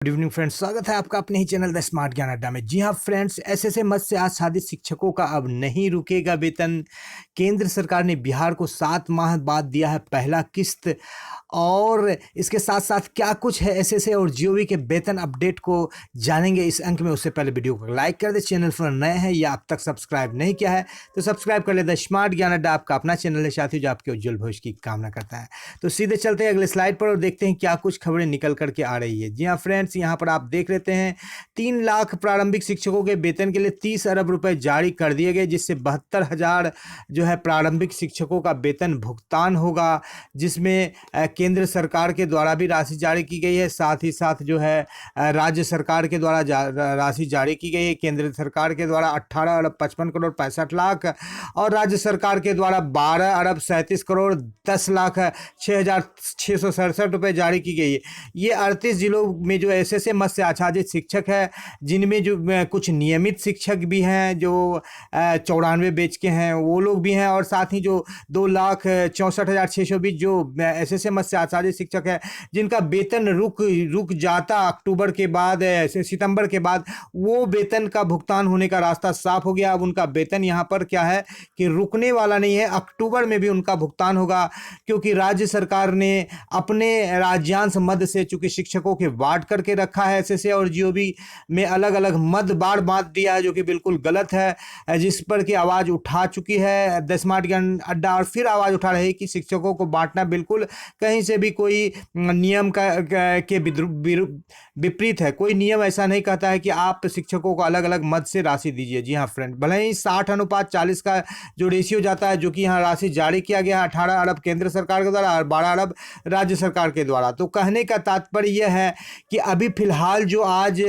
Good evening friends, स्वागत है आपका अपने ही चैनल द स्मार्ट ज्ञान अड्डा में। जी हाँ फ्रेंड्स, ऐसे मत्स्य आच्छादित शिक्षकों का अब नहीं रुकेगा वेतन। केंद्र सरकार ने बिहार को 7 माह बाद दिया है पहला किस्त। और इसके साथ साथ क्या कुछ है एसएसए और जीओवी के वेतन अपडेट को जानेंगे इस अंक में। उससे पहले वीडियो को लाइक कर दे, चैनल पर नए हैं या अब तक सब्सक्राइब नहीं किया है तो सब्सक्राइब कर ले। द स्मार्ट ज्ञान अड्डा आपका अपना चैनल है साथियों, जो आपके उज्जवल भविष्य की कामना करता है। तो सीधे चलते हैं अगले स्लाइड पर और देखते हैं क्या कुछ खबरें निकल करके आ रही है। जी हाँ फ्रेंड्स, यहाँ पर आप देख लेते हैं 3 लाख प्रारंभिक शिक्षकों के वेतन के लिए 30 अरब रुपए जारी कर दिए गए, जिससे 72,000 जो है प्रारंभिक शिक्षकों का वेतन भुगतान होगा, जिसमें केंद्र सरकार के द्वारा भी राशि जारी की गई है, साथ ही साथ जो है राज्य सरकार के द्वारा राशि जारी की गई है। केंद्र सरकार के द्वारा 18 अरब 55 करोड़ 65 लाख और राज्य सरकार के द्वारा 12 अरब 37 करोड़ 10 लाख 6,667 रुपये जारी की गई है। ये 38 जिलों में जो एसएसए मत्स्य आच्छादित शिक्षक है, जिनमें जो कुछ नियमित शिक्षक भी हैं जो 94 बैच के हैं, वो लोग भी हैं, और साथ ही जो 2,64,620 जो एसएसए मत्स्य आच्छादित शिक्षक है जिनका वेतन रुक जाता अक्टूबर के बाद, सितंबर के बाद, वो वेतन का भुगतान होने का रास्ता साफ हो गया। अब उनका वेतन यहाँ पर क्या है कि रुकने वाला नहीं है, अक्टूबर में भी उनका भुगतान होगा, क्योंकि राज्य सरकार ने अपने राज्यांश मद से चूंकि शिक्षकों के बांट करके रखा है। एसएसए और जीओवी में अलग अलग मद बांट दिया है, जो कि बिल्कुल गलत है, जिस पर की आवाज उठा चुकी है द स्मार्ट ज्ञान अड्डा, और फिर आवाज उठा रही है कि शिक्षकों को बांटना बिल्कुल कहीं से भी कोई नियम के विपरीत है। कोई नियम ऐसा नहीं कहता है कि आप शिक्षकों को अलग अलग मद से राशि दीजिए। जी हाँ फ्रेंड, भले ही 60:40 का जो रेशियो जाता है, जो कि यहाँ राशि जारी किया गया है 18 अरब केंद्र सरकार के द्वारा और 12 अरब राज्य सरकार के द्वारा। तो कहने का तात्पर्य यह है कि अभी फिलहाल जो आज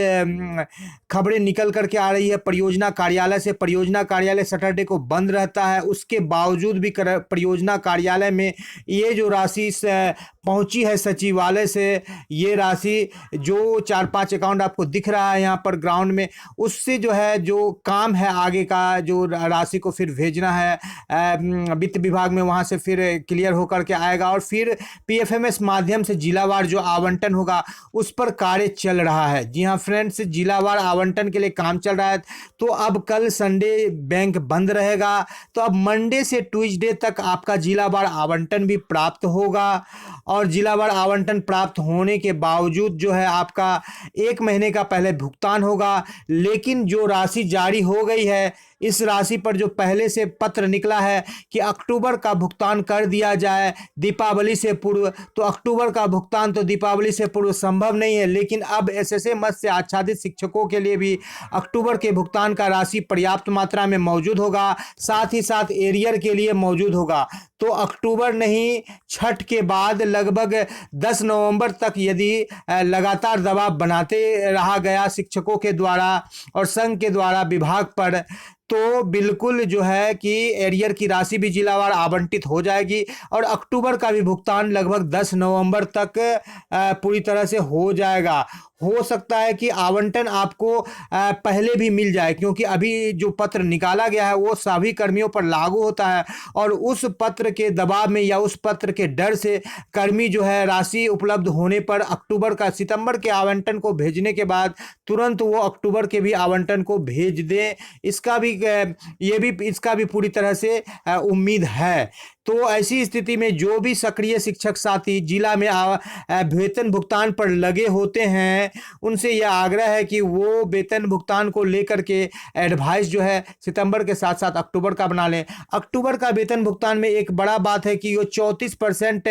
खबरें निकल करके आ रही है परियोजना कार्यालय से, परियोजना कार्यालय सैटरडे को बंद रहता है, उसके बावजूद भी परियोजना कार्यालय में ये जो राशि पहुंची है सचिवालय से, ये राशि जो 4-5 अकाउंट आपको दिख रहा है यहाँ पर ग्राउंड में, उससे जो है जो काम है आगे का, जो राशि को फिर भेजना है वित्त विभाग में, वहाँ से फिर क्लियर होकर के आएगा और फिर पीएफएमएस माध्यम से जिलावार जो आवंटन होगा उस पर कार्य चल रहा है। जी हाँ फ्रेंड्स, जिलावार आवंटन के लिए काम चल रहा है। तो अब कल संडे बैंक बंद रहेगा, तो अब मंडे से ट्यूसडे तक आपका जिलावार आवंटन भी प्राप्त होगा, और जिलावार आवंटन प्राप्त होने के बावजूद जो है आपका 1 महीने का पहले भुगतान होगा। लेकिन जो राशि जारी हो गई है, इस राशि पर जो पहले से पत्र निकला है कि अक्टूबर का भुगतान कर दिया जाए दीपावली से पूर्व, तो अक्टूबर का भुगतान तो दीपावली से पूर्व संभव नहीं है। लेकिन अब एसएसए मत्स्य आच्छादित शिक्षकों के लिए भी अक्टूबर के भुगतान का राशि पर्याप्त मात्रा में मौजूद होगा, साथ ही साथ एरियर के लिए मौजूद होगा। तो अक्टूबर नहीं, छठ के बाद लगभग 10 नवंबर तक यदि लगातार दबाव बनाते रहा गया शिक्षकों के द्वारा और संघ के द्वारा विभाग पर, तो बिल्कुल जो है कि एरियर की राशि भी जिलावार आवंटित हो जाएगी और अक्टूबर का भी भुगतान लगभग 10 नवंबर तक पूरी तरह से हो जाएगा। हो सकता है कि आवंटन आपको पहले भी मिल जाए, क्योंकि अभी जो पत्र निकाला गया है वो सभी कर्मियों पर लागू होता है, और उस पत्र के दबाव में या उस पत्र के डर से कर्मी जो है राशि उपलब्ध होने पर अक्टूबर का, सितंबर के आवंटन को भेजने के बाद तुरंत वो अक्टूबर के भी आवंटन को भेज दें, इसका भी पूरी तरह से उम्मीद है। तो ऐसी स्थिति में जो भी सक्रिय शिक्षक साथी जिला में वेतन भुगतान पर लगे होते हैं, उनसे यह आग्रह है कि वो वेतन भुगतान को लेकर के एडवाइस जो है सितंबर के साथ साथ अक्टूबर का बना लें। अक्टूबर का वेतन भुगतान में एक बड़ा बात है कि वो 34%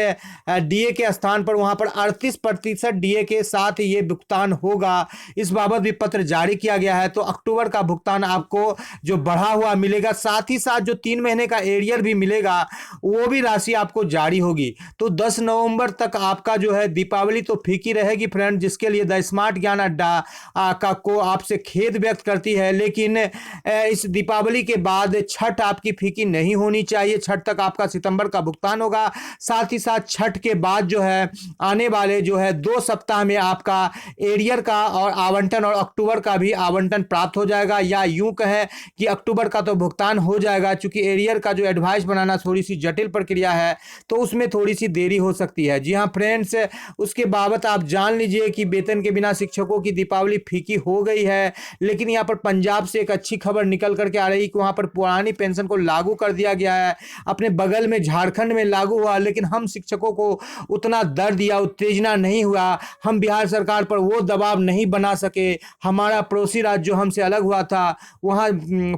डीए के स्थान पर वहां पर 38% डीए के साथ ये भुगतान होगा। इस बाबत भी पत्र जारी किया गया है। तो अक्टूबर का भुगतान आपको जो बढ़ा हुआ मिलेगा, साथ ही साथ जो 3 महीने का एरियर भी मिलेगा, वो भी राशि आपको जारी होगी। तो 10 नवंबर तक आपका जो है दीपावली तो फीकी रहेगी फ्रेंड, जिसके लिए द स्मार्ट ज्ञान अड्डा को आपसे खेद व्यक्त करती है। लेकिन इस दीपावली के बाद छठ आपकी फीकी नहीं होनी चाहिए। छठ तक आपका सितंबर का भुगतान होगा, साथ ही साथ छठ के बाद जो है आने वाले जो है 2 सप्ताह में आपका एरियर का और आवंटन और अक्टूबर का भी आवंटन प्राप्त हो जाएगा, या यूं कहें कि अक्टूबर का तो भुगतान हो जाएगा। चूंकि एरियर का जो एडवाइस बनाना थोड़ी सी जटिल प्रक्रिया है, तो उसमें थोड़ी सी देरी हो सकती है। जी हाँ फ्रेंड्स, उसके बाबत आप जान लीजिए कि वेतन के बिना शिक्षकों की दीपावली फीकी हो गई है। लेकिन यहाँ पर पंजाब से एक अच्छी खबर निकल करके आ रही है कि वहाँ पर पुरानी पेंशन को लागू कर दिया गया है। अपने बगल में झारखंड में लागू हुआ, लेकिन हम शिक्षकों को उतना दर्द या उत्तेजना नहीं हुआ। हम बिहार सरकार पर वो दबाव नहीं बना सके। हमारा पड़ोसी राज्य जो हमसे अलग हुआ था, वहाँ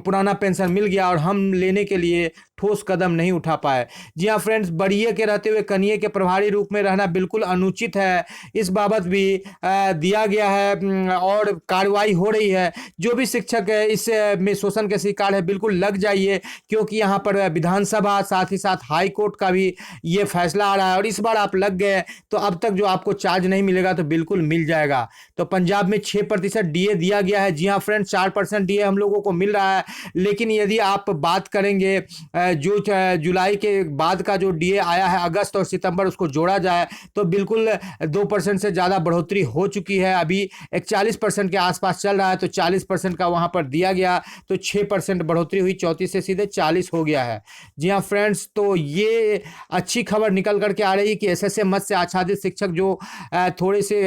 पुराना पेंशन मिल गया और हम लेने के लिए ठोस कदम नहीं उठा पाए। जी हाँ फ्रेंड्स, बड़िए के रहते हुए कनिए के प्रभारी रूप में रहना बिल्कुल अनुचित है। इस बाबत भी दिया गया है और कार्रवाई हो रही है। जो भी शिक्षक है इस में शोषण के शिकार है, बिल्कुल लग जाइए, क्योंकि यहाँ पर विधानसभा साथ ही साथ हाई कोर्ट का भी ये फैसला आ रहा है और इस बार आप लग गए तो अब तक जो आपको चार्ज नहीं मिलेगा तो बिल्कुल मिल जाएगा। तो पंजाब में 6% डीए दिया गया है। जी हाँ फ्रेंड्स, 4% डीए हम लोगों को मिल रहा है। लेकिन यदि आप बात करेंगे जो जुलाई के बाद का जो डीए आया है, अगस्त और सितंबर, उसको जोड़ा जाए तो बिल्कुल 2% से ज़्यादा बढ़ोतरी हो चुकी है। अभी 41% के आसपास चल रहा है, तो 40% का वहाँ पर दिया गया, तो 6% बढ़ोतरी हुई, 34 से सीधे 40 हो गया है। जी हाँ फ्रेंड्स, तो ये अच्छी खबर निकल करके आ रही है कि एसएसए मद से आच्छादित शिक्षक जो थोड़े से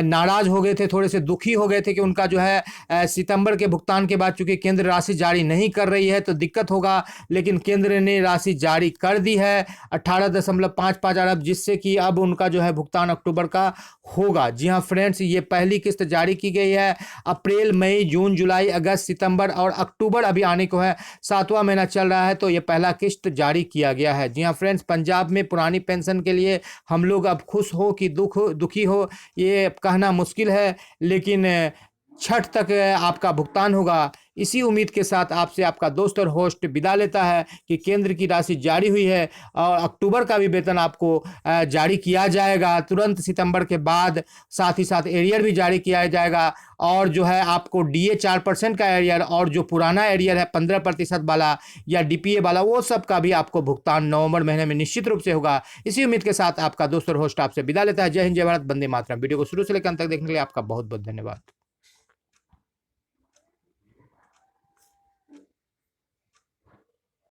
नाराज हो गए थे, थोड़े से दुखी हो गए थे कि उनका जो है सितंबर के भुगतान के बाद चूंकि केंद्र राशि जारी नहीं कर रही है तो दिक्कत होगा, लेकिन केंद्र ने राशि जारी कर दी है 18.55 अरब, जिससे कि अब उनका जो है भुगतान अक्टूबर का होगा। जी हाँ फ्रेंड्स, ये पहली किस्त जारी की गई है। अप्रैल, मई, जून, जुलाई, अगस्त, सितंबर और अक्टूबर अभी आने को है, 7वां महीना चल रहा है, तो ये पहला किस्त जारी किया गया है। जी हाँ फ्रेंड्स, पंजाब में पुरानी पेंशन के लिए हम लोग अब खुश हो कि दुखी हो ये कहना मुश्किल है, लेकिन छठ तक आपका भुगतान होगा। इसी उम्मीद के साथ आपसे आपका दोस्त और होस्ट विदा लेता है कि केंद्र की राशि जारी हुई है और अक्टूबर का भी वेतन आपको जारी किया जाएगा तुरंत सितंबर के बाद। साथ ही साथ एरियर भी जारी किया जाएगा और जो है आपको डीए 4% का एरियर और जो पुराना एरियर है 15% वाला या डीपीए वाला, वो सब का भी आपको भुगतान नवंबर महीने में निश्चित रूप से होगा। इसी उम्मीद के साथ आपका दोस्त और होस्ट आपसे विदा लेता है। जय हिंद, जय भारत, वंदे मातरम। वीडियो को शुरू से लेकर अंत तक देखने के लिए आपका बहुत बहुत धन्यवाद।